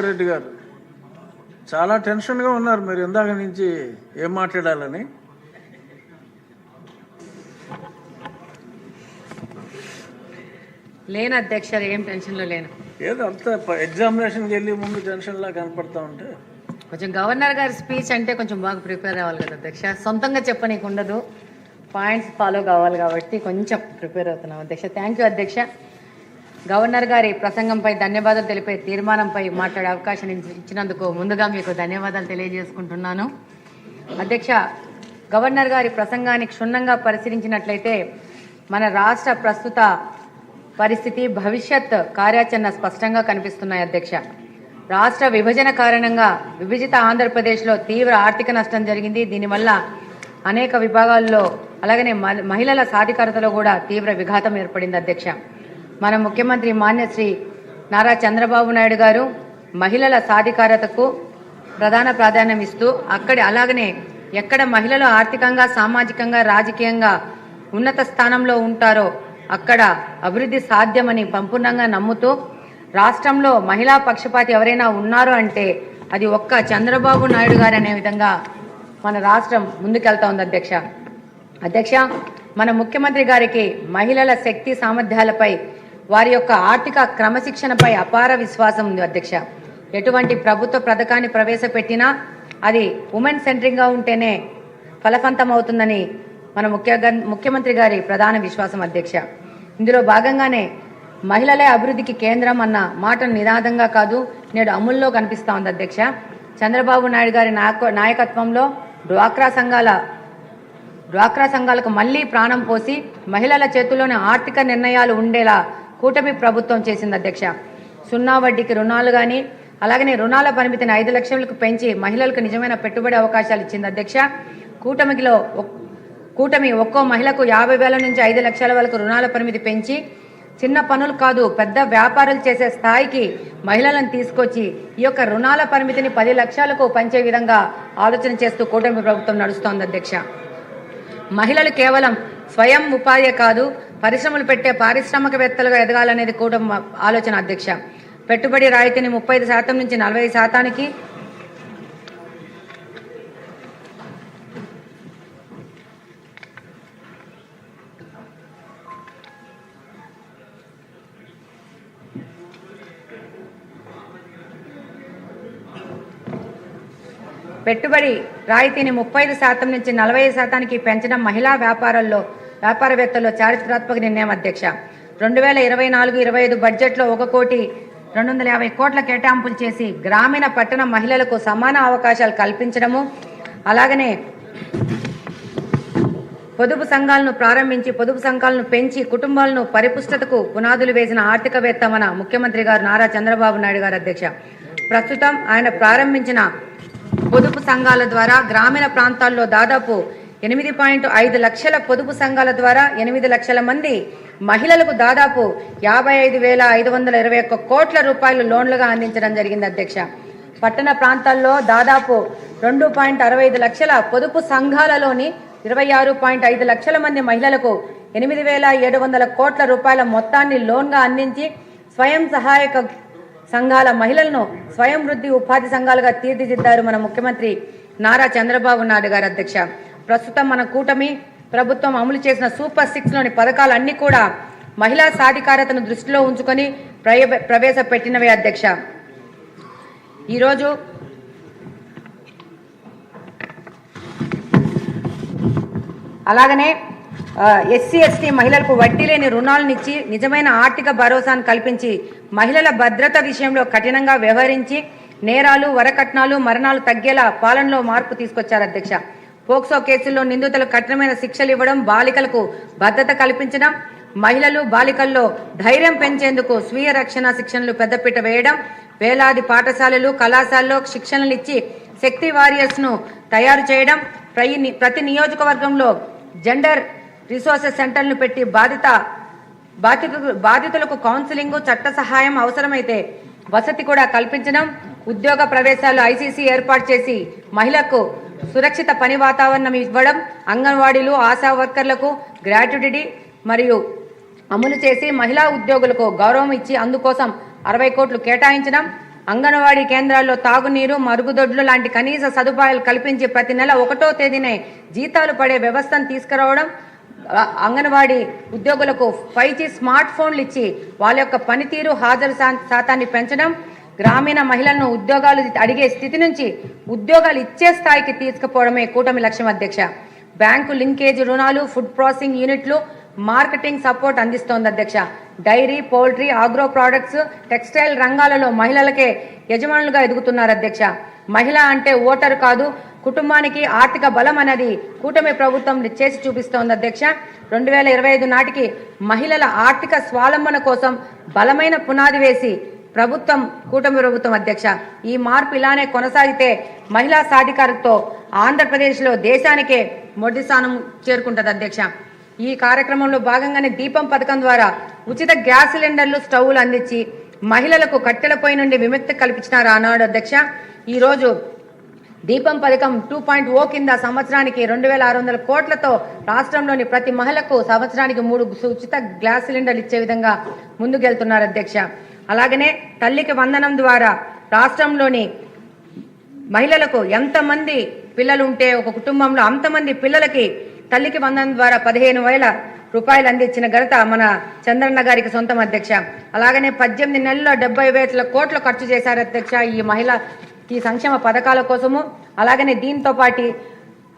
రెడ్డి గారు చాలా టెన్షన్గా ఉన్నారు. మీరు ఇందాక నుంచి ఏం మాట్లాడాలని. లేను అధ్యక్ష, ఏం టెన్షన్లో లేను. ఏదో అంత ఎగ్జామినేషన్కి వెళ్ళి ముందు టెన్షన్లా కనపడతా ఉంటే కొంచెం గవర్నర్ గారి స్పీచ్ అంటే కొంచెం బాగా ప్రిపేర్ అవ్వాలి కదా అధ్యక్ష. సొంతంగా చెప్పనీకు ఉండదు, పాయింట్స్ ఫాలో కావాలి కాబట్టి కొంచెం ప్రిపేర్ అవుతున్నాం అధ్యక్ష. థ్యాంక్ యూ అధ్యక్ష. గవర్నర్ గారి ప్రసంగంపై ధన్యవాదాలు తెలిపే తీర్మానంపై మాట్లాడే అవకాశం ఇచ్చినందుకు ముందుగా మీకు ధన్యవాదాలు తెలియజేసుకుంటున్నాను అధ్యక్ష. గవర్నర్ గారి ప్రసంగాన్ని క్షుణ్ణంగా పరిశీలించినట్లయితే మన రాష్ట్ర ప్రస్తుత పరిస్థితి, భవిష్యత్ కార్యాచరణ స్పష్టంగా కనిపిస్తున్నాయి అధ్యక్ష. రాష్ట్ర విభజన కారణంగా విభజిత ఆంధ్రప్రదేశ్లో తీవ్ర ఆర్థిక నష్టం జరిగింది. దీనివల్ల అనేక విభాగాల్లో అలాగనే మహిళల సాధికారతలో కూడా తీవ్ర విఘాతం ఏర్పడింది అధ్యక్ష. మన ముఖ్యమంత్రి మాన్యశ్రీ నారా చంద్రబాబు నాయుడు గారు మహిళల సాధికారతకు ప్రధాన ప్రాధాన్యం ఇస్తూ అలాగనే ఎక్కడ మహిళలు ఆర్థికంగా, సామాజికంగా, రాజకీయంగా ఉన్నత స్థానంలో ఉంటారో అక్కడ అభివృద్ధి సాధ్యమని సంపూర్ణంగా నమ్ముతూ రాష్ట్రంలో మహిళా పక్షపాతి ఎవరైనా ఉన్నారు అంటే అది ఒక్క చంద్రబాబు నాయుడు గారు అనే విధంగా మన రాష్ట్రం ముందుకెళ్తా ఉంది అధ్యక్ష. మన ముఖ్యమంత్రి గారికి మహిళల శక్తి సామర్థ్యాలపై, వారి యొక్క ఆర్థిక క్రమశిక్షణపై అపార విశ్వాసం ఉంది అధ్యక్ష. ఎటువంటి ప్రభుత్వ పథకాన్ని ప్రవేశపెట్టినా అది ఉమెన్ సెంట్రింగ్గా ఉంటేనే ఫలవంతం అవుతుందని మన ముఖ్యమంత్రి గారి ప్రధాన విశ్వాసం అధ్యక్ష. ఇందులో భాగంగానే మహిళలే అభివృద్ధికి కేంద్రం అన్న మాటను నినాదంగా కాదు, నేడు అమల్లో కనిపిస్తూ ఉంది అధ్యక్ష. చంద్రబాబు నాయుడు గారి నాయకత్వంలో డ్వాక్రా సంఘాలకు మళ్లీ ప్రాణం పోసి మహిళల చేతుల్లోనే ఆర్థిక నిర్ణయాలు ఉండేలా కూటమి ప్రభుత్వం చేసింది అధ్యక్ష. 0 వడ్డీకి రుణాలు కానీ, అలాగనే రుణాల పరిమితిని 5 లక్షలకు పెంచి మహిళలకు నిజమైన పెట్టుబడి అవకాశాలు ఇచ్చింది అధ్యక్ష. కూటమి ఒక్కో మహిళకు 50,000 నుంచి 5 లక్షల వరకు రుణాల పరిమితి పెంచి చిన్న పనులు కాదు పెద్ద వ్యాపారాలు చేసే స్థాయికి మహిళలను తీసుకొచ్చి ఈ యొక్క రుణాల పరిమితిని 10 లక్షలకు పెంచే విధంగా ఆలోచన చేస్తూ కూటమి ప్రభుత్వం నడుస్తోంది అధ్యక్ష. మహిళలు కేవలం స్వయం ఉపాధి కాదు, పరిశ్రమలు పెట్టే పారిశ్రామికవేత్తలుగా ఎదగాలనేది కూటమి ఆలోచన అధ్యక్ష. పెట్టుబడి రాయితీని 35% నుంచి 40%కి, పెట్టుబడి రాయితీని 35% నుంచి 40%కి పెంచడం మహిళా వ్యాపారవేత్తల్లో చారిత్రాత్మక నిర్ణయం అధ్యక్ష. 2024-25 బడ్జెట్లో 1,250 కోట్ల కేటాయింపులు చేసి గ్రామీణ పట్టణ మహిళలకు సమాన అవకాశాలు కల్పించడము, అలాగనే పొదుపు సంఘాలను ప్రారంభించి పొదుపు సంఘాలను పెంచి కుటుంబాలను పరిపుష్టతకు పునాదులు వేసిన ఆర్థికవేత్త మన ముఖ్యమంత్రి గారు నారా చంద్రబాబు నాయుడు గారు అధ్యక్ష. ప్రస్తుతం ఆయన ప్రారంభించిన పొదుపు సంఘాల ద్వారా గ్రామీణ ప్రాంతాల్లో దాదాపు 8.5 లక్షల పొదుపు సంఘాల ద్వారా 8 లక్షల మంది మహిళలకు దాదాపు 55,521 కోట్ల రూపాయలు లోన్లుగా అందించడం జరిగింది అధ్యక్ష. పట్టణ ప్రాంతాల్లో దాదాపు 2.65 లక్షల పొదుపు సంఘాలలోని 26.5 లక్షల మంది మహిళలకు 8,700 కోట్ల రూపాయల మొత్తాన్ని లోన్గా అందించి స్వయం సహాయక సంఘాల మహిళలను స్వయం వృద్ధి ఉపాధి సంఘాలుగా తీర్చిదిద్దారు మన ముఖ్యమంత్రి నారా చంద్రబాబు నాయుడు గారు అధ్యక్ష. ప్రస్తుతం మన కూటమి ప్రభుత్వం అమలు చేసిన సూపర్ 6లోని పథకాలన్నీ కూడా మహిళా సాధికారతను దృష్టిలో ఉంచుకొని ప్రవేశపెట్టినవే అధ్యక్ష. ఈరోజు అలాగనే SC/ST మహిళలకు వడ్డీ లేని రుణాలనిచ్చి నిజమైన ఆర్థిక భరోసాను కల్పించి మహిళల భద్రత విషయంలో కఠినంగా వ్యవహరించి నేరాలు, వరకట్నాలు, మరణాలు తగ్గేలా పాలనలో మార్పు తీసుకొచ్చారు అధ్యక్ష. పోక్సో కేసుల్లో నిందితులకు కఠినమైన శిక్షలు ఇవ్వడం, బాలికలకు భద్రత కల్పించడం, మహిళలు బాలికల్లో ధైర్యం పెంచేందుకు స్వీయ రక్షణ శిక్షణలు పెద్దపీట వేయడం, వేలాది పాఠశాలలు, కళాశాలలో శిక్షణలు ఇచ్చి శక్తి వారియర్స్ను తయారు చేయడం, ప్రతి నియోజకవర్గంలో జెండర్ రిసోర్సెస్ సెంటర్లను పెట్టి బాధితులకు కౌన్సిలింగ్, చట్ట సహాయం, అవసరమైతే వసతి కూడా కల్పించడం, ఉద్యోగ ప్రవేశాలు ICC ఏర్పాటు చేసి మహిళలకు సురక్షిత పని వాతావరణం ఇవ్వడం, అంగన్వాడీలు, ఆశా వర్కర్లకు గ్రాట్యుటీ మరియు అమలు చేసి మహిళా ఉద్యోగులకు గౌరవం ఇచ్చి అందుకోసం 60 కోట్లు కేటాయించడం, అంగన్వాడీ కేంద్రాల్లో తాగునీరు, మరుగుదొడ్లు లాంటి కనీస సదుపాయాలు కల్పించి ప్రతి నెల 1వ తేదీనే జీతాలు పడే వ్యవస్థను తీసుకురావడం, అంగన్వాడీ ఉద్యోగులకు 5G స్మార్ట్ ఫోన్లు ఇచ్చి వాళ్ళ యొక్క పనితీరు, హాజరు శాతాన్ని పెంచడం, గ్రామీణ మహిళలను ఉద్యోగాలు అడిగే స్థితి నుంచి ఉద్యోగాలు ఇచ్చే స్థాయికి తీసుకుపోవడమే కూటమి లక్ష్యం అధ్యక్ష. బ్యాంకు లింకేజ్ రుణాలు, ఫుడ్ ప్రాసెసింగ్ యూనిట్లు, మార్కెటింగ్ సపోర్ట్ అందిస్తోంది అధ్యక్ష. Dairy, poultry, agro products, textile రంగాలలో మహిళలకే యజమానులుగా ఎదుగుతున్నారు అధ్యక్ష. మహిళ అంటే ఓటరు కాదు, కుటుంబానికి ఆర్థిక బలం అనేది కూటమి ప్రభుత్వం చేసి చూపిస్తోంది అధ్యక్ష. 2025 నాటికి మహిళల ఆర్థిక స్వావలంబన కోసం బలమైన పునాది వేసి ప్రభుత్వం, కూటమి ప్రభుత్వం అధ్యక్ష. ఈ మార్పు ఇలానే కొనసాగితే మహిళా సాధికారతతో ఆంధ్రప్రదేశ్లో దేశానికే మొదటి స్థానం చేరుకుంటుంది అధ్యక్ష. ఈ కార్యక్రమంలో భాగంగానే దీపం పథకం ద్వారా ఉచిత గ్యాస్ సిలిండర్లు, స్టవ్లు అందించి మహిళలకు కట్టెలపై నుండి విముక్తి కల్పించినారు ఆనాడు అధ్యక్ష. ఈరోజు దీపం పథకం 2.0 కింద సంవత్సరానికి 2600 కోట్లతో రాష్ట్రంలోని ప్రతి మహిళకు సంవత్సరానికి 3 ఉచిత గ్యాస్ సిలిండర్లు ఇచ్చే విధంగా ముందుకెళ్తున్నారు అధ్యక్ష. అలాగనే తల్లికి వందనం ద్వారా రాష్ట్రంలోని మహిళలకు ఎంతమంది పిల్లలు ఉంటే ఒక కుటుంబంలో అంతమంది పిల్లలకి తల్లికి వందనం ద్వారా 15,000 రూపాయలు అందించిన ఘనత మన చంద్రన్న గారికి సొంతం అధ్యక్ష. అలాగనే 18 నెలల్లో 70,000 కోట్లు ఖర్చు చేశారు అధ్యక్ష ఈ సంక్షేమ పథకాల కోసము. అలాగనే దీంతో పాటు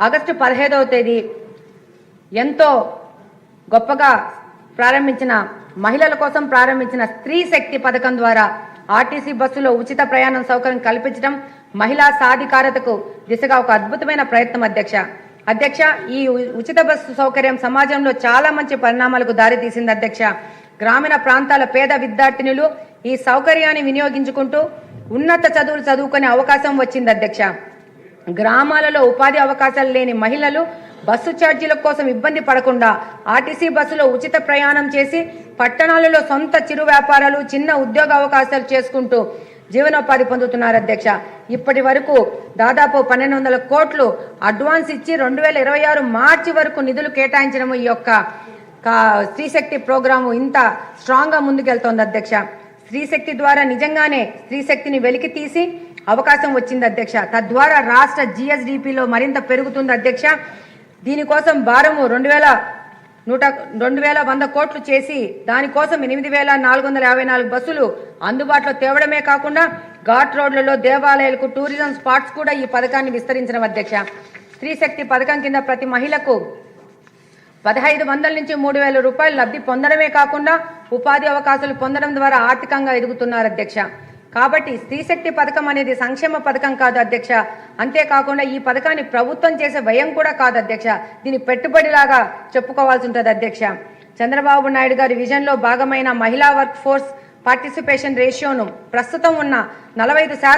ఆగస్టు 15వ తేదీ ఎంతో గొప్పగా ప్రారంభించిన మహిళల కోసం ప్రారంభించిన స్త్రీ శక్తి పథకం ద్వారా ఆర్టీసీ బస్సులో ఉచిత ప్రయాణం సౌకర్యం కల్పించడం మహిళా సాధికారతకు దిశగా ఒక అద్భుతమైన ప్రయత్నం అధ్యక్ష. ఈ ఉచిత బస్సు సౌకర్యం సమాజంలో చాలా మంచి పరిణామాలకు దారితీసింది అధ్యక్ష. గ్రామీణ ప్రాంతాల పేద విద్యార్థినులు ఈ సౌకర్యాన్ని వినియోగించుకుంటూ ఉన్నత చదువులు చదువుకునే అవకాశం వచ్చింది అధ్యక్ష. గ్రామాలలో ఉపాధి అవకాశాలు లేని మహిళలు బస్సు ఛార్జీల కోసం ఇబ్బంది పడకుండా ఆర్టీసీ బస్సులో ఉచిత ప్రయాణం చేసి పట్టణాలలో సొంత చిరు వ్యాపారాలు, చిన్న ఉద్యోగ అవకాశాలు చేసుకుంటూ జీవనోపాధి పొందుతున్నారు అధ్యక్ష. ఇప్పటి వరకు దాదాపు 1,200 కోట్లు అడ్వాన్స్ ఇచ్చి 2026 మార్చి వరకు నిధులు కేటాయించడం ఈ యొక్క స్త్రీశక్తి ప్రోగ్రాము ఇంత స్ట్రాంగ్గా ముందుకెళ్తోంది అధ్యక్ష. స్త్రీశక్తి ద్వారా నిజంగానే స్త్రీశక్తిని వెలికి తీసి అవకాశం వచ్చింది అధ్యక్ష. తద్వారా రాష్ట్ర GSDPలో మరింత పెరుగుతుంది అధ్యక్ష. దీనికోసం భారము 2,100 కోట్లు చేసి దానికోసం 8,454 బస్సులు అందుబాటులో తేవడమే కాకుండా ఘాట్ రోడ్లలో, దేవాలయాలకు, టూరిజం స్పాట్స్ కూడా ఈ పథకాన్ని విస్తరించడం అధ్యక్ష. స్త్రీశక్తి పథకం కింద ప్రతి మహిళకు 1,500 నుంచి 3,000 రూపాయలు లబ్ధి పొందడమే కాకుండా ఉపాధి అవకాశాలు పొందడం ద్వారా ఆర్థికంగా ఎదుగుతున్నారు అధ్యక్ష. కాబట్టి స్త్రీశక్తి పథకం అనేది సంక్షేమ పథకం కాదు అధ్యక్ష. అంతేకాకుండా ఈ పథకాన్ని ప్రభుత్వం చేసే వ్యయం కూడా కాదు అధ్యక్ష. దీని పెట్టుబడిలాగా చెప్పుకోవాల్సి ఉంటుంది అధ్యక్ష. చంద్రబాబు నాయుడు గారి విజన్లో భాగమైన మహిళా వర్క్ ఫోర్స్ పార్టిసిపేషన్ రేషియోను ప్రస్తుతం ఉన్న 45%